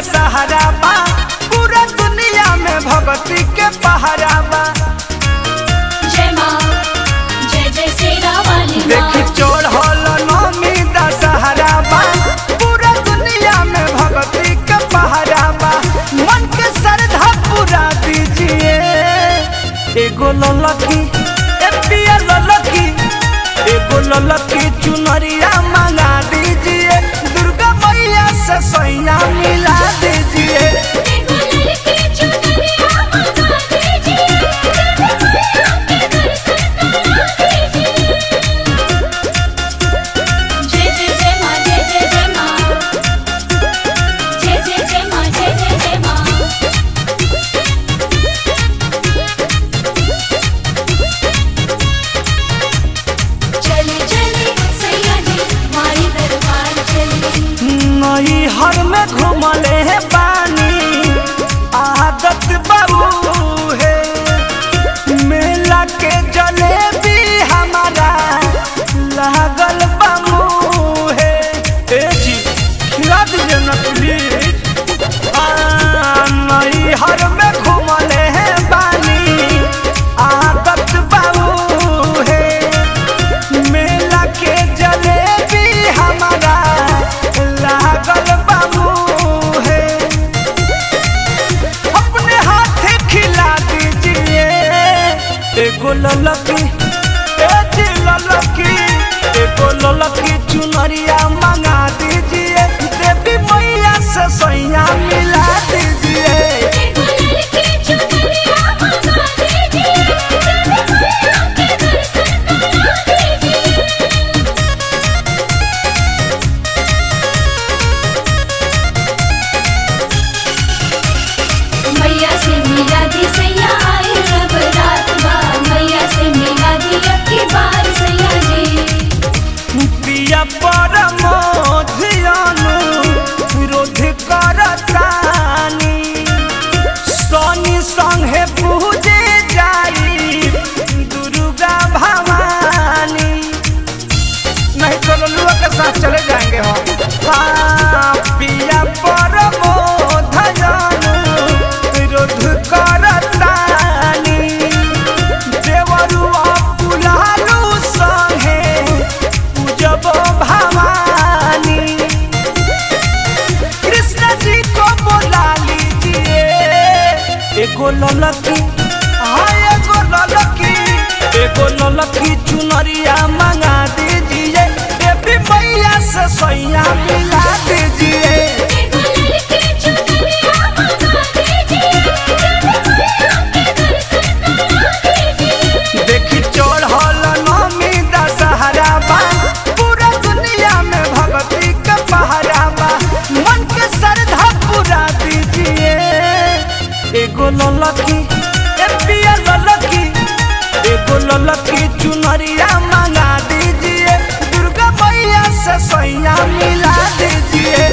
दशहरा बा पूरा दुनिया में भगती के पहरा बा। जय माँ जय जय शेरा वाली माँ। देखी चढ़ल नवमी दशहरा बा पूरा दुनिया में भगती के पहरा बा। मन के श्रद्धा पूरा दीजिए एगो ललकी पिया ललकी एगो ललकी चुनरिया मंगा दीजिए दुर्गा मैया से सैया मिला दीजिए। एगो ललकी चुनरिया मंगा दीजिए, दुर्गा मैया के दर्शन करा दीजिए। जय जय जय माँ जय जय जय माँ, जय जय जय माँ जय जय जय माँ। चली चली सैया जी माई दरबार चली। नई हर में घूमले है पानी आदत बाबू है मेला के जलेबी हमारा लागल बामू है। ए जी खिला दीजिए ना प्लीज। नई हर में घूमले है पानी आदत बाबू है मेला के जलेबी हमारा लागल बाबू है। अपने हाथ खिला दीजिए एगो ललकी ललकी एगो ललकी चुनरिया मंगा दीजिए देवी मैया से सैया मिला दीजिए। एगो ललकी चुनरिया मंगा दीजिए, दुर्गा मैया के दर्शन करा दीजिए। मैया से मिला दी सैया आई रब रात बा, मैया से मिला दी अब की बार सैया जी। पिया परमो धियानु विरोध करतानी सोनी संगे पूजे जाई दुर्गा भवानी। नहीं तो लल्लुआ के साथ चले जाएंगे हम। हाँ पिया परमो धियानु विरोध करतानी देवरुआ पुलालू संगे पूजब भवानी। कृष्ण जी को बुला लीजिए एगो ललकी हाँ एगो ललकी चुनरिया मंगा दीजिए देवी मैया से सैया मिला दीजिए। एगो ललकी चुनरिया मंगा दीजिए, दुर्गा मैया के दर्शन करा दीजिए। देखी चढ़ल नवमी दशहरा बा पूरा दुनिया में भगती के पहरा बा। मन के श्रद्धा पूरा दीजिए एगो ललकी पिया ललकी एगो ललकी चुनरिया मंगा दीजिए दुर्गा मैया से सैया मिला दीजिए।